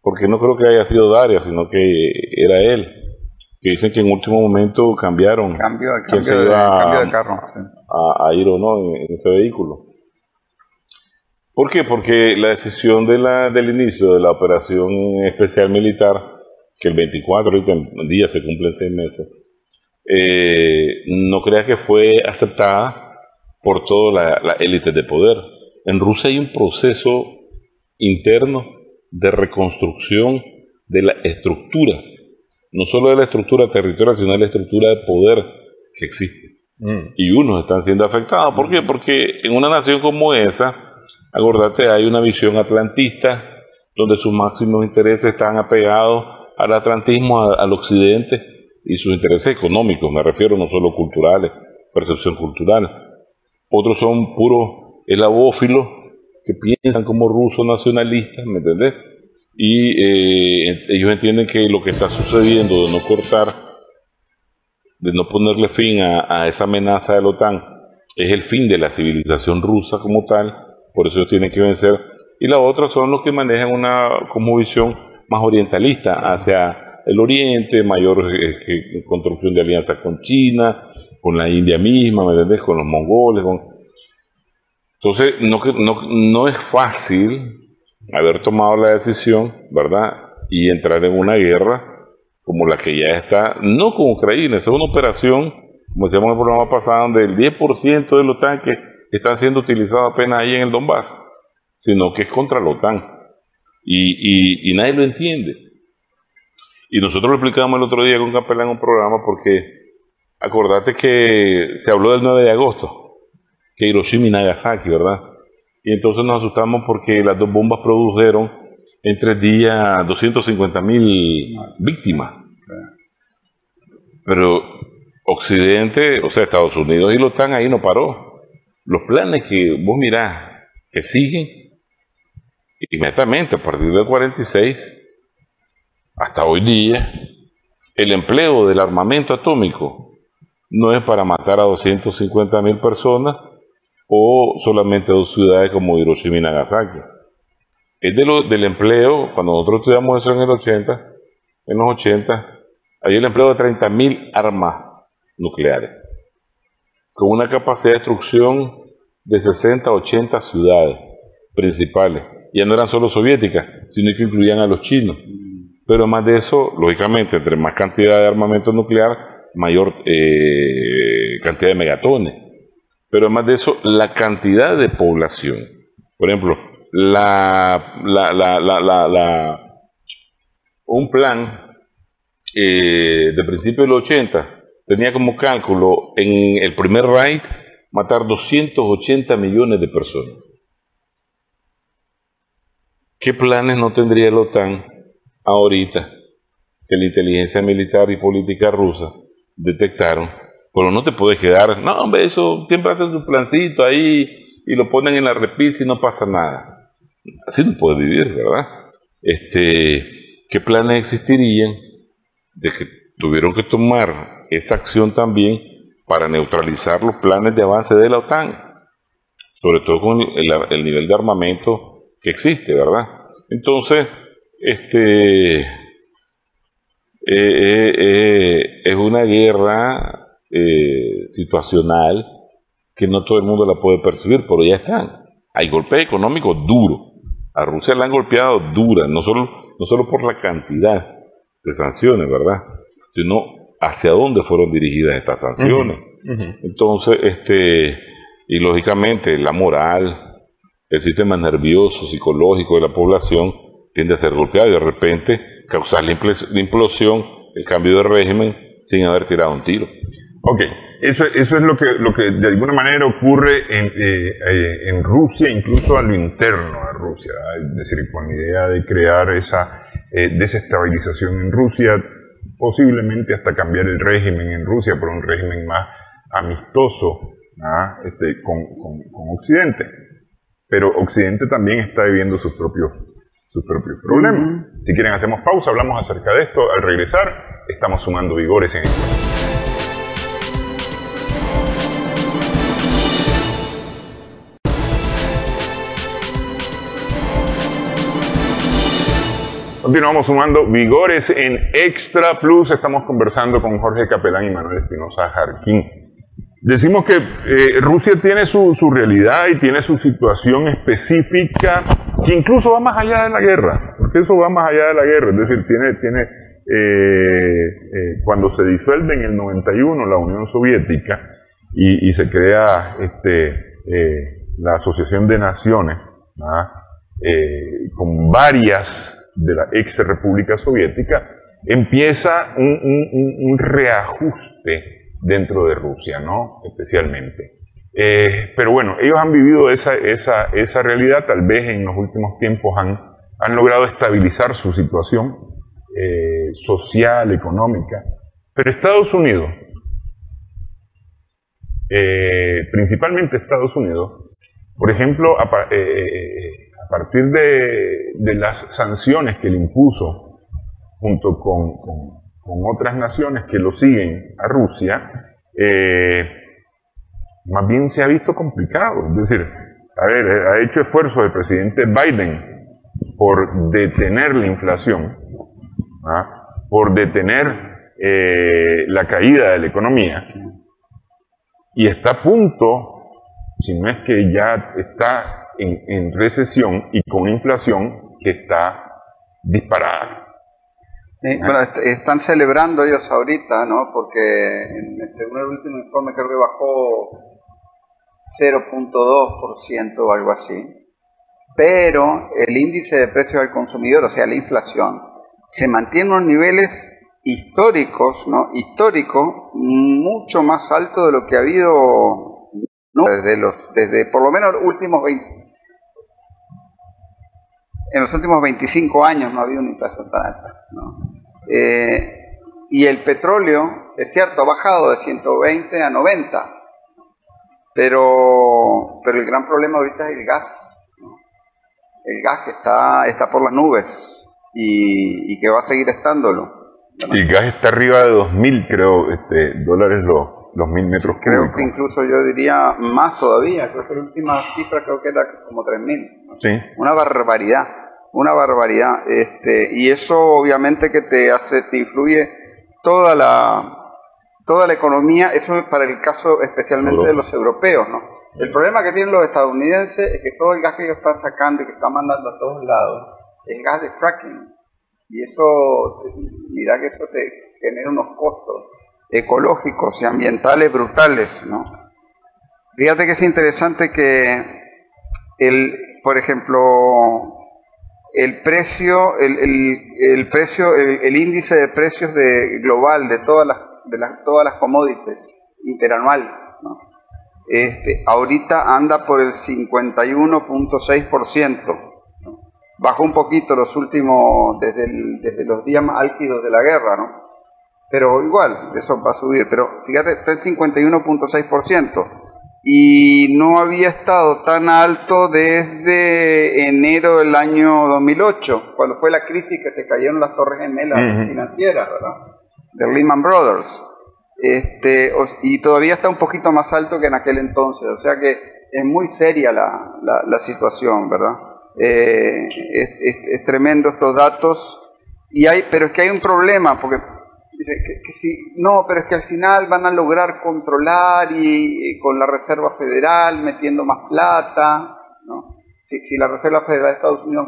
porque no creo que haya sido Daria, sino que era él, que dicen que en último momento cambiaron cambio de carro, sí, a ir o no en ese vehículo. ¿Por qué? Porque la decisión del inicio de la operación especial militar, que el 24, ahorita en día se cumplen 6 meses, no crea que fue aceptada por toda la élite de poder. En Rusia hay un proceso interno de reconstrucción de la estructura, no solo de la estructura territorial, sino de la estructura de poder que existe. Y unos están siendo afectados. ¿Por qué? Porque en una nación como esa, acordate, hay una visión atlantista donde sus máximos intereses están apegados al atlantismo, al occidente, y sus intereses económicos, me refiero, no solo culturales, percepción cultural. Otros son puros eslabófilos que piensan como rusos nacionalistas, ¿me entendés? Y ellos entienden que lo que está sucediendo de no cortar de no ponerle fin a esa amenaza de la OTAN, es el fin de la civilización rusa como tal, por eso ellos tienen que vencer. Y la otra son los que manejan una visión más orientalista hacia el oriente, mayor construcción de alianzas con China, con la India misma, ¿me entiendes? Con los mongoles. Entonces, no es fácil haber tomado la decisión, ¿verdad? Y entrar en una guerra como la que ya está, no con Ucrania, es una operación, como decíamos en el programa pasado, donde el 10% de los tanques están siendo utilizados apenas ahí en el Donbass, sino que es contra la OTAN. Y nadie lo entiende. Y nosotros lo explicamos el otro día con Capelán en un programa, porque acordate que se habló del 9 de agosto, que Hiroshima y Nagasaki, ¿verdad? Y entonces nos asustamos porque las dos bombas produjeron en 3 días 250,000 víctimas. Pero Occidente, o sea, Estados Unidos y la OTAN ahí no paró. Los planes que vos mirás que siguen, inmediatamente a partir del 46 hasta hoy día, el empleo del armamento atómico no es para matar a 250,000 personas o solamente 2 ciudades como Hiroshima y Nagasaki. Es del empleo, cuando nosotros estudiamos eso en los 80, había el empleo de 30,000 armas nucleares, con una capacidad de destrucción de 60 a 80 ciudades principales. Ya no eran solo soviéticas, sino que incluían a los chinos. Pero además de eso, lógicamente, entre más cantidad de armamento nuclear, mayor cantidad de megatones. Pero además de eso, la cantidad de población. Por ejemplo, un plan de principio de los 80 tenía como cálculo en el primer Reich matar 280 millones de personas. ¿Qué planes no tendría la OTAN ahorita que la inteligencia militar y política rusa detectaron? Pero no te puedes quedar, no hombre, eso siempre hacen su plancito ahí y lo ponen en la repisa y no pasa nada. Así no puedes vivir, ¿verdad? ¿Qué planes existirían de que tuvieron que tomar esa acción también para neutralizar los planes de avance de la OTAN? Sobre todo con el nivel de armamento que existe, ¿verdad? Entonces, es una guerra situacional que no todo el mundo la puede percibir, pero ya están. Hay golpes económicos duros. A Rusia la han golpeado dura, no solo por la cantidad de sanciones, ¿verdad? Sino hacia dónde fueron dirigidas estas sanciones. Entonces, y lógicamente la moral, el sistema nervioso, psicológico de la población tiende a ser golpeado y de repente causar la implosión, el cambio de régimen sin haber tirado un tiro. Ok, eso es lo que de alguna manera ocurre en Rusia, incluso a lo interno de Rusia, ¿verdad? Es decir, con la idea de crear esa desestabilización en Rusia, posiblemente hasta cambiar el régimen en Rusia por un régimen más amistoso, con Occidente. Pero Occidente también está viviendo sus propios problemas. Si quieren hacemos pausa, hablamos acerca de esto. Al regresar, estamos sumando vigores en esto. Continuamos sumando vigores en Extra Plus. Estamos conversando con Jorge Capelán y Manuel Espinosa Jarquín. Decimos que Rusia tiene su realidad y tiene su situación específica que incluso va más allá de la guerra, porque eso va más allá de la guerra. Es decir, tiene cuando se disuelve en el 91 la Unión Soviética y se crea la Asociación de Naciones, con varias de la ex República Soviética, empieza un reajuste dentro de Rusia, ¿no? Especialmente. Pero bueno, ellos han vivido esa realidad, tal vez en los últimos tiempos han logrado estabilizar su situación social, económica. Pero Estados Unidos, principalmente Estados Unidos, por ejemplo, a partir de las sanciones que le impuso junto con con otras naciones que lo siguen a Rusia, más bien se ha visto complicado. Es decir, a ver, ha hecho esfuerzos el presidente Biden por detener la inflación, por detener la caída de la economía, y está a punto, si no es que ya está en recesión y con inflación que está disparada. Bueno, están celebrando ellos ahorita, ¿no? Porque según el último informe creo que bajó 0.2% o algo así. Pero el índice de precios al consumidor, o sea, la inflación, se mantiene en unos niveles históricos, ¿no? Histórico, mucho más alto de lo que ha habido, ¿no? Desde por lo menos los últimos 20. En los últimos 25 años no ha habido una inflación tan alta, ¿no? Y el petróleo, es cierto, ha bajado de 120 a 90, pero el gran problema ahorita es el gas, ¿no? El gas que está por las nubes y que va a seguir estándolo, ¿no? El gas está arriba de 2.000, creo, dólares los 1.000 metros cúbicos. Creo que incluso yo diría más todavía, creo que la última cifra creo que era como 3.000, ¿no? Sí. Una barbaridad. Y eso obviamente que te influye toda la economía. Eso es para el caso especialmente de los europeos, ¿no? El problema que tienen los estadounidenses es que todo el gas que ellos están sacando y que están mandando a todos lados es gas de fracking, y eso, mira que eso te genera unos costos ecológicos y ambientales brutales, ¿no? Fíjate que es interesante que por ejemplo, el índice de precios global de todas las commodities interanual, ¿no? Ahorita anda por el 51.6%, ¿no? Bajó un poquito los últimos, desde los días más álgidos de la guerra, ¿no? Pero igual, eso va a subir, pero fíjate, está el 51.6%. Y no había estado tan alto desde enero del año 2008, cuando fue la crisis que se cayeron las torres gemelas financieras, ¿verdad? De Lehman Brothers. Y todavía está un poquito más alto que en aquel entonces, o sea que es muy seria la situación, ¿verdad? Es tremendo estos datos, pero es que hay un problema, porque pero es que al final van a lograr controlar y con la Reserva Federal metiendo más plata, ¿no? Si la Reserva Federal de Estados Unidos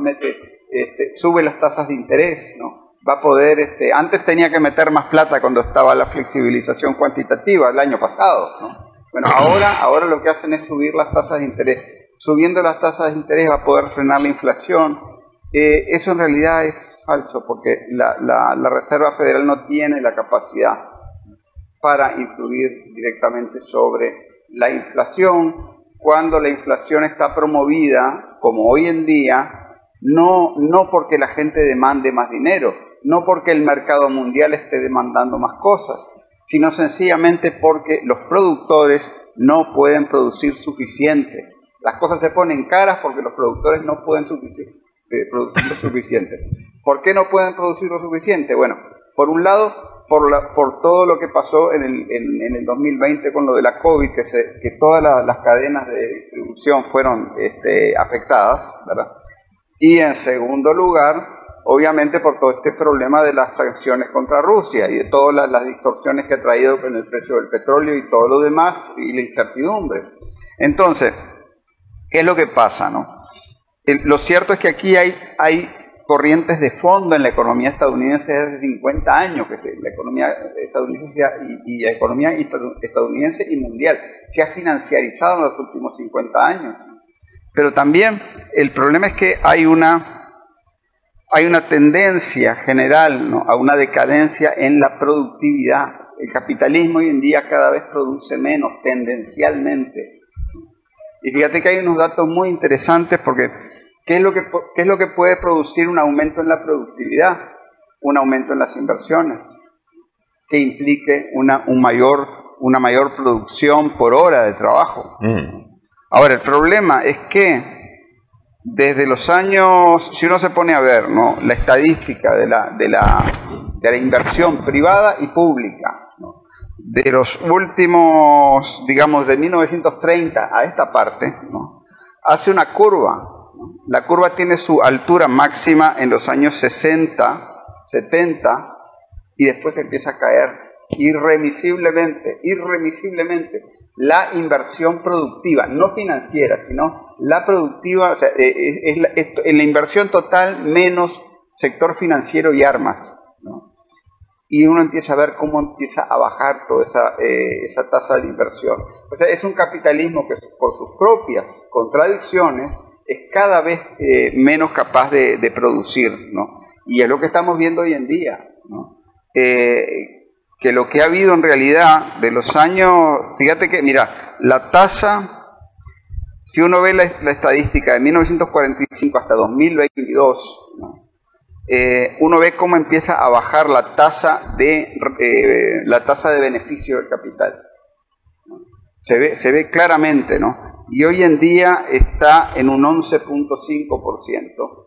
sube las tasas de interés, ¿no? Va a poder, antes tenía que meter más plata cuando estaba la flexibilización cuantitativa el año pasado, ¿no? Bueno, ahora lo que hacen es subir las tasas de interés. Subiendo las tasas de interés va a poder frenar la inflación. Eso en realidad es falso, porque la Reserva Federal no tiene la capacidad para influir directamente sobre la inflación, cuando la inflación está promovida, como hoy en día, no porque la gente demande más dinero, no porque el mercado mundial esté demandando más cosas, sino sencillamente porque los productores no pueden producir suficiente. Las cosas se ponen caras porque los productores no pueden producir lo suficiente. ¿Por qué no pueden producir lo suficiente? Bueno, por un lado, por todo lo que pasó en el 2020 con lo de la COVID, que todas las cadenas de distribución fueron afectadas, ¿verdad? Y en segundo lugar, obviamente por todo este problema de las sanciones contra Rusia y de todas las distorsiones que ha traído con el precio del petróleo y todo lo demás, y la incertidumbre. Entonces, ¿qué es lo que pasa, no? Lo cierto es que aquí hay corrientes de fondo en la economía estadounidense desde hace 50 años, que la economía estadounidense y la economía estadounidense y mundial se ha financiarizado en los últimos 50 años. Pero también el problema es que hay una tendencia general, ¿no?, a una decadencia en la productividad. El capitalismo hoy en día cada vez produce menos, tendencialmente. Y fíjate que hay unos datos muy interesantes, porque ¿qué es lo que puede producir un aumento en la productividad? Un aumento en las inversiones, que implique una mayor producción por hora de trabajo. Ahora, el problema es que desde los años, si uno se pone a ver, ¿no?, la estadística de de la inversión privada y pública, ¿no? De los últimos, digamos, de 1930 a esta parte, ¿no? Hace una curva, ¿no? La curva tiene su altura máxima en los años 60, 70, y después empieza a caer irremisiblemente, la inversión productiva, no financiera, sino la productiva, o sea, en la inversión total menos sector financiero y armas, ¿no? Y uno empieza a ver cómo empieza a bajar toda esa tasa de inversión. O sea, es un capitalismo que por sus propias contradicciones es cada vez menos capaz de producir, ¿no? Y es lo que estamos viendo hoy en día, ¿no? Que lo que ha habido en realidad de los años, fíjate que, mira, la tasa, si uno ve la estadística de 1945 hasta 2022, ¿no? Uno ve cómo empieza a bajar la tasa de beneficio del capital, ¿no? Se ve claramente, ¿no? Y hoy en día está en un 11.5%,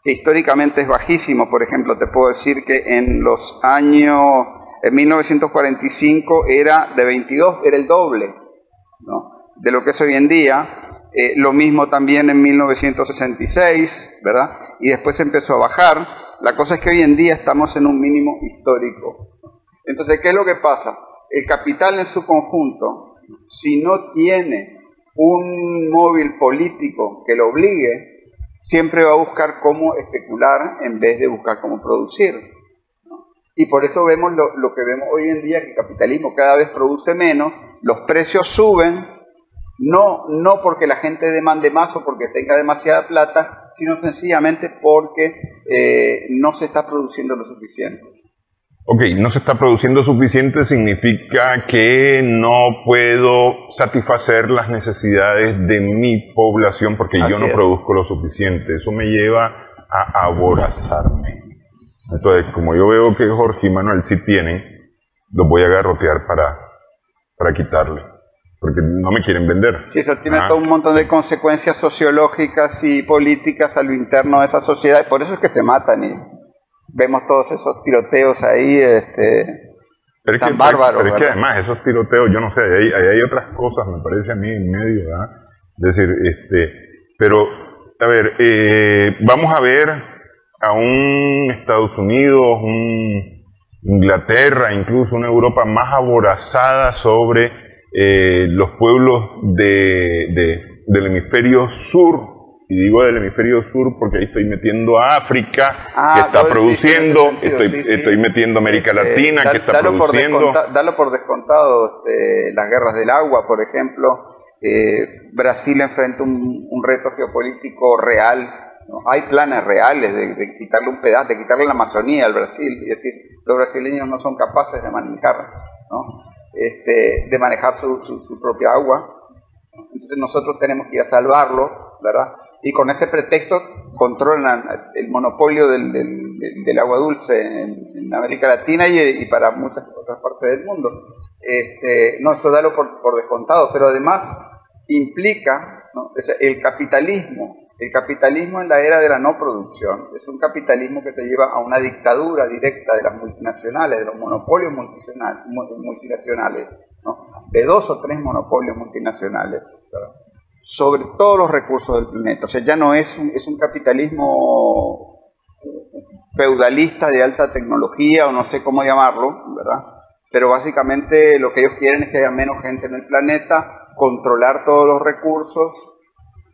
que históricamente es bajísimo. Por ejemplo, te puedo decir que en 1945 era de 22, era el doble, ¿no?, de lo que es hoy en día. Lo mismo también en 1966, ¿verdad? Y después empezó a bajar. La cosa es que hoy en día estamos en un mínimo histórico. Entonces, ¿qué es lo que pasa? El capital en su conjunto, si no tiene un móvil político que lo obligue, siempre va a buscar cómo especular en vez de buscar cómo producir, ¿no? Y por eso vemos lo que vemos hoy en día, que el capitalismo cada vez produce menos, los precios suben, no porque la gente demande más o porque tenga demasiada plata, sino sencillamente porque no se está produciendo lo suficiente. Ok, no se está produciendo suficiente significa que no puedo satisfacer las necesidades de mi población porque yo no produzco lo suficiente. Eso me lleva a aborazarme. Entonces, como yo veo que Jorge y Manuel sí tienen, los voy a garrotear para quitarle, porque no me quieren vender. Sí, eso tiene todo un montón de consecuencias sociológicas y políticas a lo interno de esa sociedad, y por eso es que se matan y vemos todos esos tiroteos ahí, tan bárbaros. Pero es que además esos tiroteos, yo no sé, hay otras cosas, me parece a mí, en medio, ¿verdad? Es decir, pero, a ver, vamos a ver a un Estados Unidos, un Inglaterra, incluso una Europa más aborazada sobre los pueblos del hemisferio sur. Y digo del hemisferio sur porque ahí estoy metiendo a África, que está produciendo, estoy metiendo a América Latina, que está produciendo. Dalo por descontado, las guerras del agua, por ejemplo. Brasil enfrenta un reto geopolítico real, ¿no? Hay planes reales de quitarle un pedazo, de quitarle la Amazonía al Brasil, es decir, los brasileños no son capaces de manejar, ¿no? De manejar su propia agua. Entonces nosotros tenemos que ir a salvarlo, ¿verdad? Y con ese pretexto controlan el monopolio del agua dulce en América Latina y para muchas otras partes del mundo. No, eso dalo por descontado, pero además implica, ¿no?, el capitalismo en la era de la no producción. Es un capitalismo que te lleva a una dictadura directa de las multinacionales, de los monopolios multinacionales, ¿no?, de 2 o 3 monopolios multinacionales, ¿verdad?, sobre todos los recursos del planeta. O sea, ya no es un capitalismo feudalista de alta tecnología, o no sé cómo llamarlo, ¿verdad? Pero básicamente lo que ellos quieren es que haya menos gente en el planeta, controlar todos los recursos,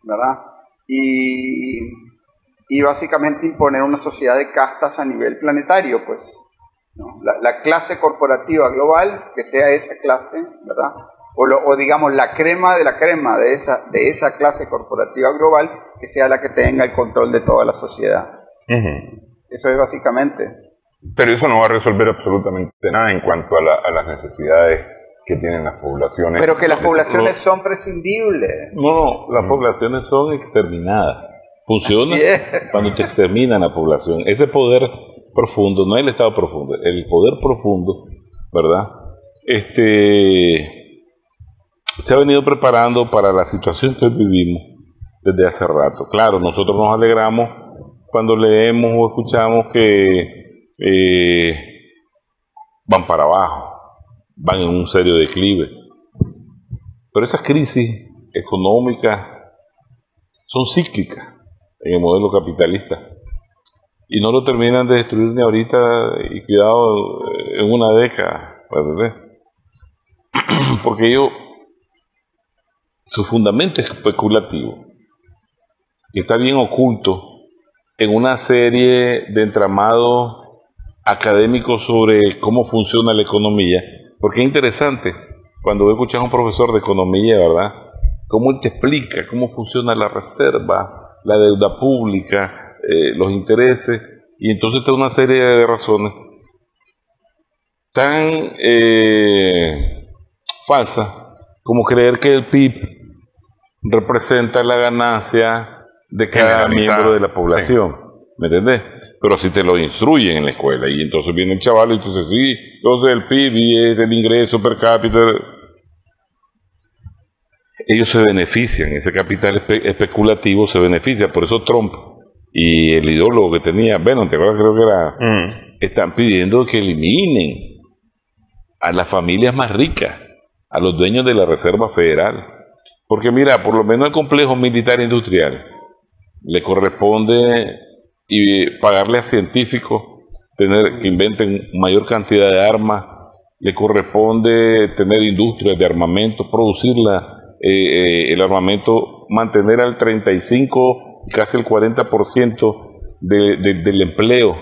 ¿verdad? Y básicamente imponer una sociedad de castas a nivel planetario, pues, ¿no? La clase corporativa global, que sea esa clase, ¿verdad? O digamos la crema de la crema de esa clase corporativa global, que sea la que tenga el control de toda la sociedad. Eso es básicamente. Pero eso no va a resolver absolutamente nada en cuanto a las necesidades que tienen las poblaciones. Pero que las poblaciones son prescindibles. No, las poblaciones son exterminadas. Funciona cuando te exterminan la población. Ese poder profundo, no el estado profundo, el poder profundo, ¿verdad? Se ha venido preparando para la situación que vivimos desde hace rato. Claro, nosotros nos alegramos cuando leemos o escuchamos que van para abajo, van en un serio declive. Pero esas crisis económicas son cíclicas en el modelo capitalista y no lo terminan de destruir ni ahorita y cuidado en una década, ¿verdad? Porque su fundamento es especulativo y está bien oculto en una serie de entramados académicos sobre cómo funciona la economía, porque es interesante cuando escuchas a un profesor de economía, ¿verdad?, cómo él te explica cómo funciona la reserva, la deuda pública, los intereses, y entonces está una serie de razones tan falsas como creer que el PIB representa la ganancia de cada miembro de la población, ¿me entendés? Pero si te lo instruyen en la escuela, y entonces viene el chaval y entonces sí, entonces el PIB es el ingreso per cápita. Ellos se benefician, ese capital especulativo se beneficia, por eso Trump y el ideólogo que tenía, bueno, te acuerdas, creo que era, están pidiendo que eliminen a las familias más ricas, a los dueños de la Reserva Federal, porque mira, por lo menos el complejo militar industrial le corresponde pagarle a científicos que inventen mayor cantidad de armas, le corresponde tener industrias de armamento, producirla, el armamento, mantener al 35, casi el 40% del empleo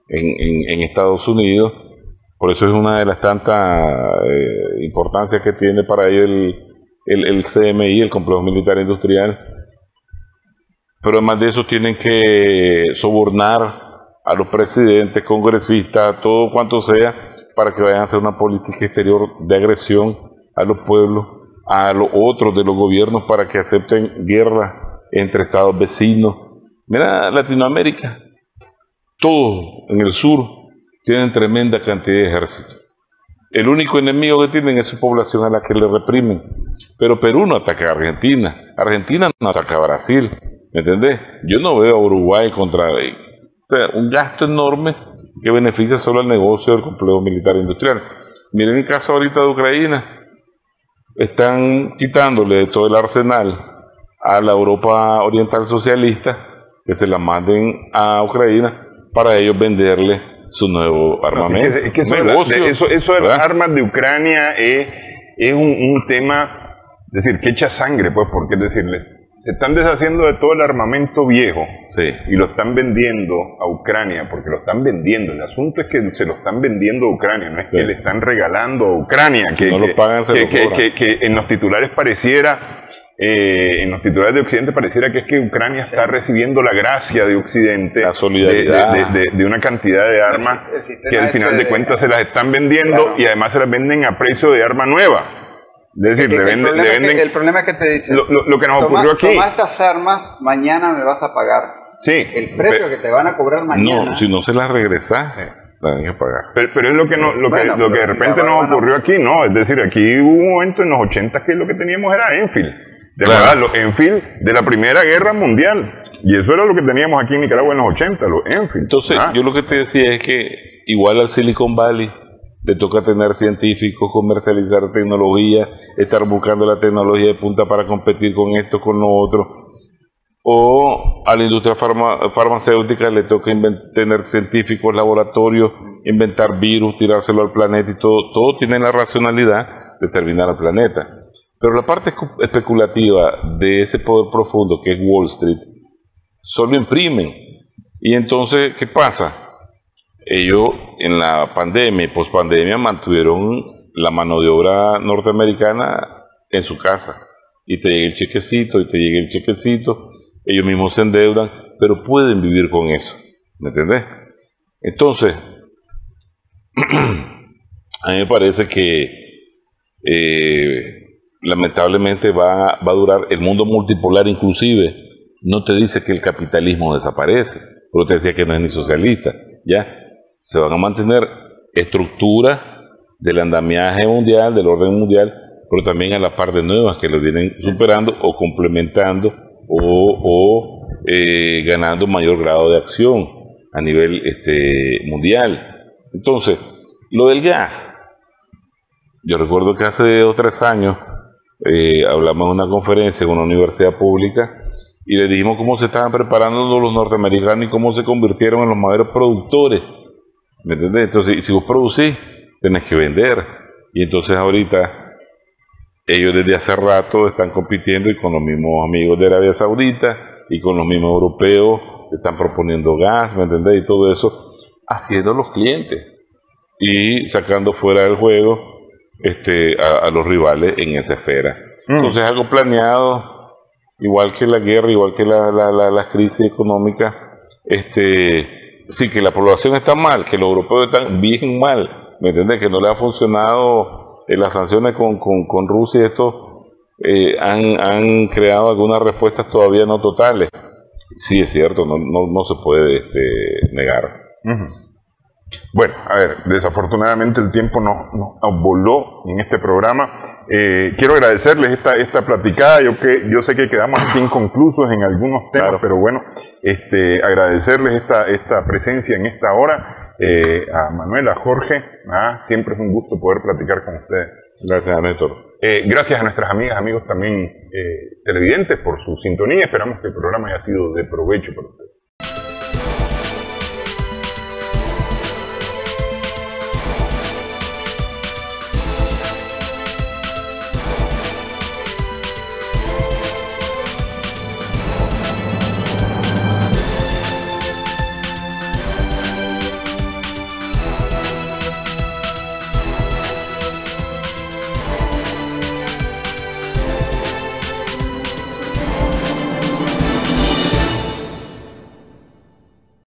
en Estados Unidos. Por eso es una de las tantas importancias que tiene para ellos el CMI, el Complejo Militar Industrial. Pero además de eso tienen que sobornar a los presidentes, congresistas, todo cuanto sea, para que vayan a hacer una política exterior de agresión a los pueblos, a los otros de los gobiernos, para que acepten guerra entre estados vecinos. Mira, Latinoamérica, todos en el sur tienen tremenda cantidad de ejércitos. El único enemigo que tienen es su población, a la que le reprimen. Pero Perú no ataca a Argentina, Argentina no ataca a Brasil, ¿me entendés? Yo no veo a Uruguay contra un gasto enorme que beneficia solo al negocio del complejo militar industrial. Miren el caso ahorita de Ucrania, están quitándole todo el arsenal a la Europa Oriental Socialista, que se la manden a Ucrania para ellos venderle su nuevo armamento. Es que eso de las armas de Ucrania es un tema, es decir, que echa sangre, pues, porque es decirle, se están deshaciendo de todo el armamento viejo, sí, y lo están vendiendo a Ucrania, porque lo están vendiendo. El asunto es que se lo están vendiendo a Ucrania, no es que le están regalando a Ucrania, que en los titulares pareciera, en los titulares de Occidente pareciera que es que Ucrania está recibiendo la gracia de Occidente, la solidaridad de una cantidad de armas que al final de cuentas se las están vendiendo, y además se las venden a precio de arma nueva. Es decir, el problema es que te dicen, lo que nos ocurrió aquí. Toma estas armas, mañana me vas a pagar. Sí. El precio que te van a cobrar mañana. No, si no se las regresas, la van a pagar. Pero es lo que de repente nos ocurrió aquí, ¿no? Es decir, aquí hubo un momento en los 80 que lo que teníamos era Enfield. De verdad, los Enfield de la Primera Guerra Mundial. Y eso era lo que teníamos aquí en Nicaragua en los 80, los Enfield. Entonces, yo lo que te decía es que igual al Silicon Valley le toca tener científicos, comercializar tecnología, estar buscando la tecnología de punta para competir con esto, con lo otro. O a la industria farmacéutica le toca tener científicos, laboratorios, inventar virus, tirárselo al planeta, y todo tiene la racionalidad de terminar al planeta. Pero la parte especulativa de ese poder profundo que es Wall Street, solo imprimen. Y entonces, ¿qué pasa? Ellos en la pandemia y pospandemia mantuvieron la mano de obra norteamericana en su casa. Y te llega el chequecito, y te llega el chequecito. Ellos mismos se endeudan, pero pueden vivir con eso. ¿Me entendés? Entonces, a mí me parece que lamentablemente va a durar el mundo multipolar. Inclusive no te dice que el capitalismo desaparece, pero te decía que no es ni socialista. Ya se van a mantener estructuras del andamiaje mundial, del orden mundial, pero también a la par de nuevas que lo vienen superando o complementando o ganando mayor grado de acción a nivel mundial. Entonces, lo del gas, yo recuerdo que hace 2 o 3 años hablamos en una conferencia en una universidad pública y le dijimos cómo se estaban preparando los norteamericanos y cómo se convirtieron en los mayores productores. ¿Me entendés? Entonces, si vos producís, tenés que vender. Y entonces ahorita ellos desde hace rato están compitiendo y con los mismos amigos de Arabia Saudita y con los mismos europeos están proponiendo gas, ¿me entendés? Y todo eso, haciendo los clientes y sacando fuera del juego a los rivales en esa esfera. Entonces algo planeado, igual que la guerra, igual que la crisis económica, sí, que la población está mal, que los europeos están bien mal, ¿me entiendes? Que no le ha funcionado las sanciones con Rusia y esto, han creado algunas respuestas todavía no totales. Sí, es cierto, no se puede negar. Bueno, a ver, desafortunadamente el tiempo nos voló en este programa. Quiero agradecerles esta platicada. Yo sé que quedamos aquí inconclusos en algunos temas, claro, pero bueno, agradecerles esta presencia en esta hora. A Manuel, a Jorge, siempre es un gusto poder platicar con ustedes. Gracias, Néstor. Gracias a nuestras amigas, amigos también televidentes por su sintonía. Esperamos que el programa haya sido de provecho para ustedes.